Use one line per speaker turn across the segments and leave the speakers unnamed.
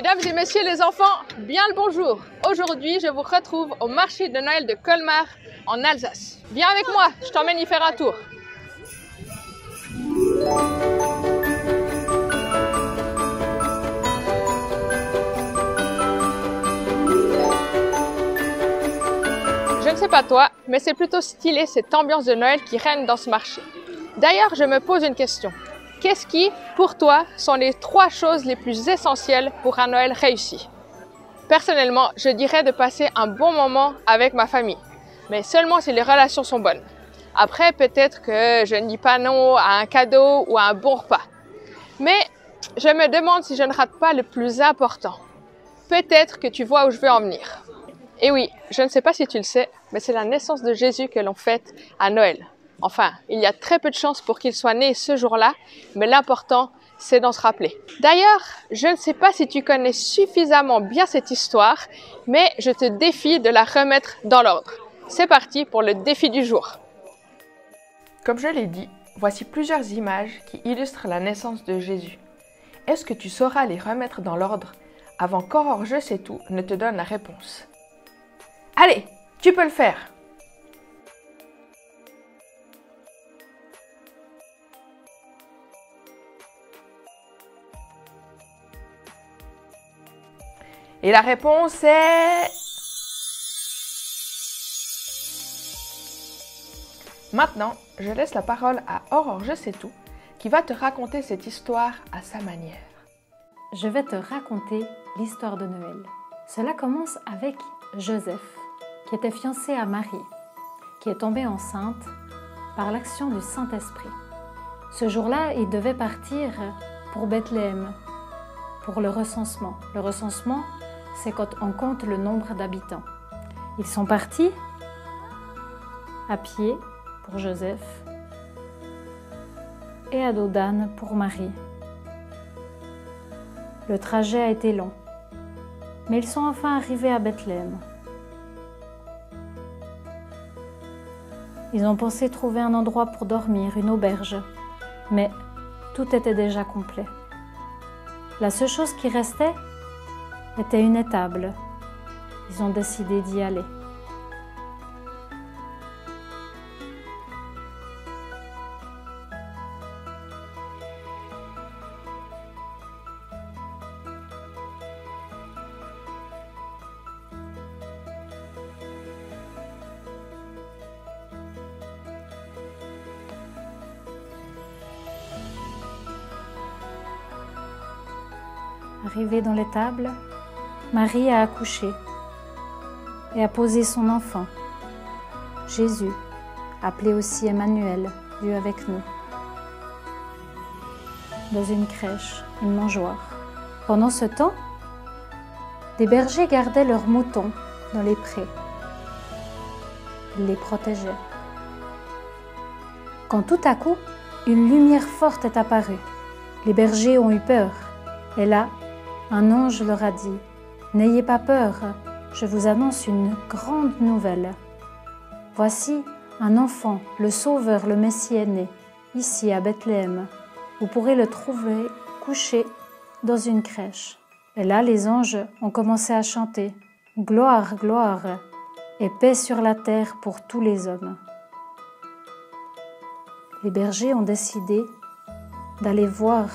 Mesdames et messieurs les enfants, bien le bonjour. Aujourd'hui, je vous retrouve au marché de Noël de Colmar, en Alsace. Viens avec moi, je t'emmène y faire un tour. Je ne sais pas toi, mais c'est plutôt stylé cette ambiance de Noël qui règne dans ce marché. D'ailleurs, je me pose une question. Qu'est-ce qui, pour toi, sont les 3 choses les plus essentielles pour un Noël réussi? Personnellement, je dirais de passer un bon moment avec ma famille, mais seulement si les relations sont bonnes. Après, peut-être que je ne dis pas non à un cadeau ou à un bon repas. Mais je me demande si je ne rate pas le plus important. Peut-être que tu vois où je veux en venir. Et oui, je ne sais pas si tu le sais, mais c'est la naissance de Jésus que l'on fête à Noël. Enfin, il y a très peu de chances pour qu'il soit né ce jour-là, mais l'important, c'est d'en se rappeler. D'ailleurs, je ne sais pas si tu connais suffisamment bien cette histoire, mais je te défie de la remettre dans l'ordre. C'est parti pour le défi du jour. Comme je l'ai dit, voici plusieurs images qui illustrent la naissance de Jésus. Est-ce que tu sauras les remettre dans l'ordre avant qu'Aurore Je sais tout ne te donne la réponse? Allez, tu peux le faire! Et la réponse est... Maintenant, je laisse la parole à Aurore Je sais tout, qui va te raconter cette histoire à sa manière.
Je vais te raconter l'histoire de Noël. Cela commence avec Joseph, qui était fiancé à Marie, qui est tombée enceinte par l'action du Saint-Esprit. Ce jour-là, il devait partir pour Bethléem, pour le recensement. Le recensement, c'est quand on compte le nombre d'habitants. Ils sont partis à pied pour Joseph et à dos d'âne pour Marie. Le trajet a été long, mais ils sont enfin arrivés à Bethléem. Ils ont pensé trouver un endroit pour dormir, une auberge, mais tout était déjà complet. La seule chose qui restait était une étable. Ils ont décidé d'y aller. Arrivée dans l'étable, Marie a accouché et a posé son enfant, Jésus, appelé aussi Emmanuel, Dieu avec nous, dans une crèche, une mangeoire. Pendant ce temps, des bergers gardaient leurs moutons dans les prés. Ils les protégeaient. Quand tout à coup, une lumière forte est apparue. Les bergers ont eu peur. Et là, un ange leur a dit « N'ayez pas peur, je vous annonce une grande nouvelle. Voici un enfant, le Sauveur, le Messie est né, ici à Bethléem. Vous pourrez le trouver couché dans une crèche. » Et là, les anges ont commencé à chanter « Gloire, gloire et paix sur la terre pour tous les hommes. » Les bergers ont décidé d'aller voir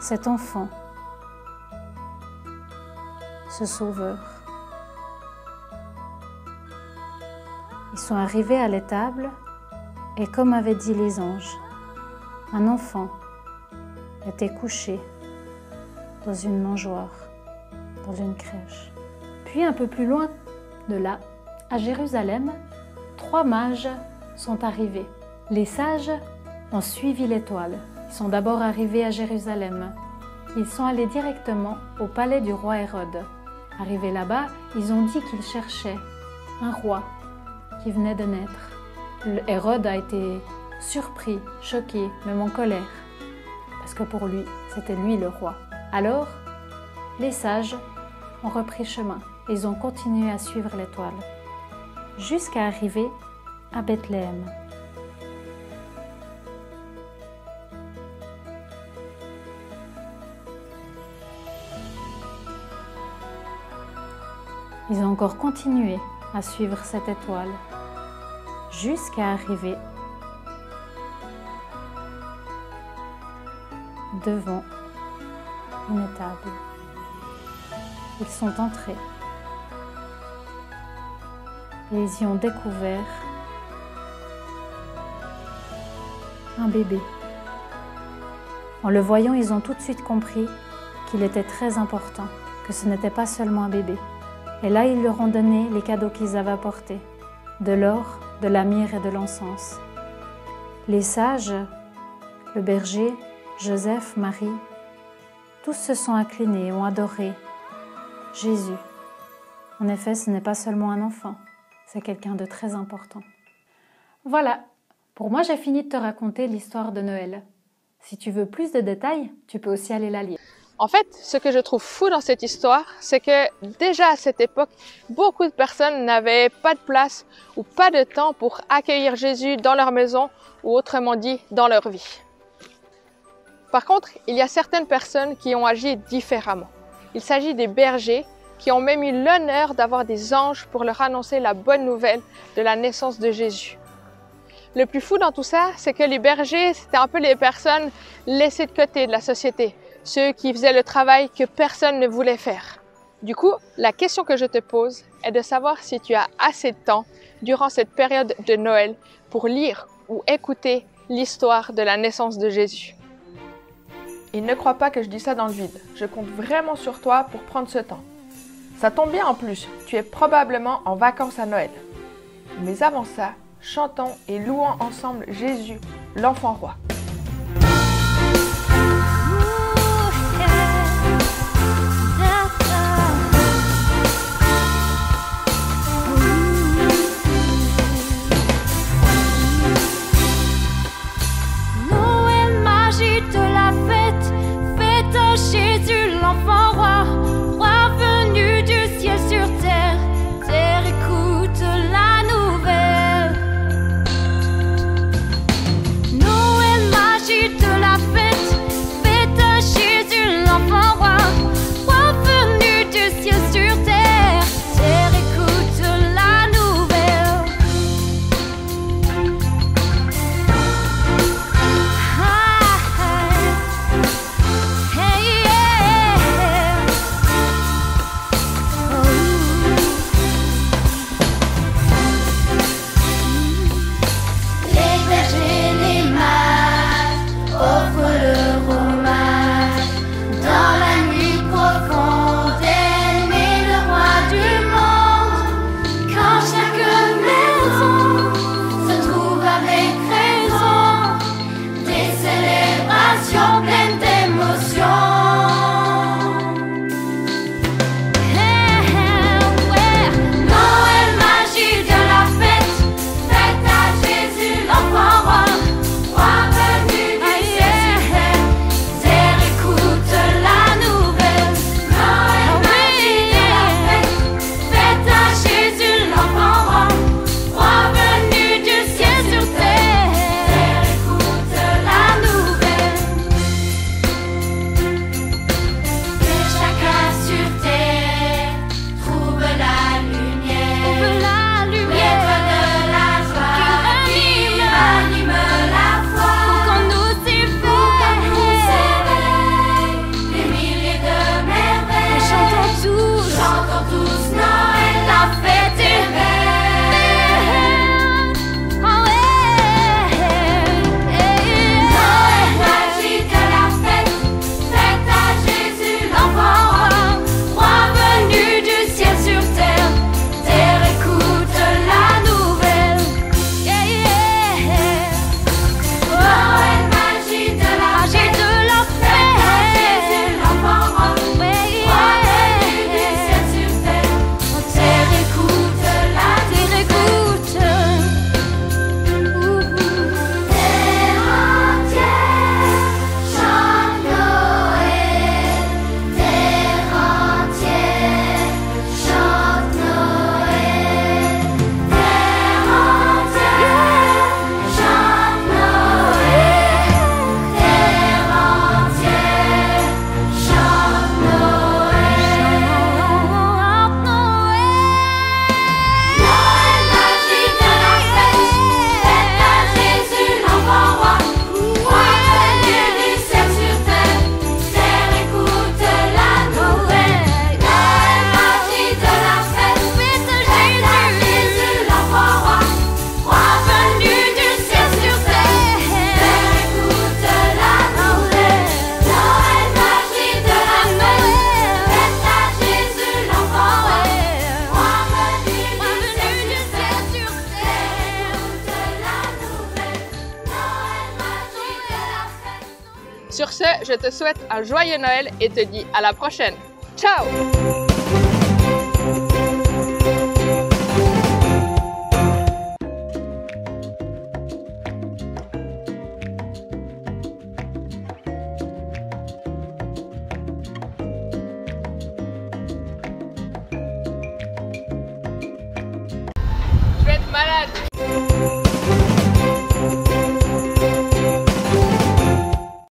cet enfant, ce Sauveur. Ils sont arrivés à l'étable et comme avaient dit les anges, un enfant était couché dans une mangeoire, dans une crèche. Puis un peu plus loin de là, à Jérusalem, 3 mages sont arrivés. Les sages ont suivi l'étoile. Ils sont d'abord arrivés à Jérusalem. Ils sont allés directement au palais du roi Hérode. Arrivés là-bas, ils ont dit qu'ils cherchaient un roi qui venait de naître. Hérode a été surpris, choqué, même en colère, parce que pour lui, c'était lui le roi. Alors, les sages ont repris chemin. Ils ont continué à suivre l'étoile, jusqu'à arriver à Bethléem. Ils ont encore continué à suivre cette étoile jusqu'à arriver devant une étable. Ils sont entrés et ils y ont découvert un bébé. En le voyant, ils ont tout de suite compris qu'il était très important, que ce n'était pas seulement un bébé. Et là, ils leur ont donné les cadeaux qu'ils avaient apportés, de l'or, de la myrrhe et de l'encens. Les sages, le berger, Joseph, Marie, tous se sont inclinés et ont adoré Jésus. En effet, ce n'est pas seulement un enfant, c'est quelqu'un de très important. Voilà, pour moi j'ai fini de te raconter l'histoire de Noël. Si tu veux plus de détails, tu peux aussi aller la lire.
En fait, ce que je trouve fou dans cette histoire, c'est que déjà à cette époque, beaucoup de personnes n'avaient pas de place ou pas de temps pour accueillir Jésus dans leur maison ou autrement dit, dans leur vie. Par contre, il y a certaines personnes qui ont agi différemment. Il s'agit des bergers qui ont même eu l'honneur d'avoir des anges pour leur annoncer la bonne nouvelle de la naissance de Jésus. Le plus fou dans tout ça, c'est que les bergers, c'était un peu les personnes laissées de côté de la société, ceux qui faisaient le travail que personne ne voulait faire. Du coup, la question que je te pose est de savoir si tu as assez de temps durant cette période de Noël pour lire ou écouter l'histoire de la naissance de Jésus. Et ne crois pas que je dis ça dans le vide, je compte vraiment sur toi pour prendre ce temps. Ça tombe bien en plus, tu es probablement en vacances à Noël. Mais avant ça, chantons et louons ensemble Jésus, l'enfant roi.
Jésus l'enfant roi, roi venu du ciel sur terre, terre écoute la nouvelle. Noël
je te souhaite un joyeux Noël et te dis à la prochaine. Ciao!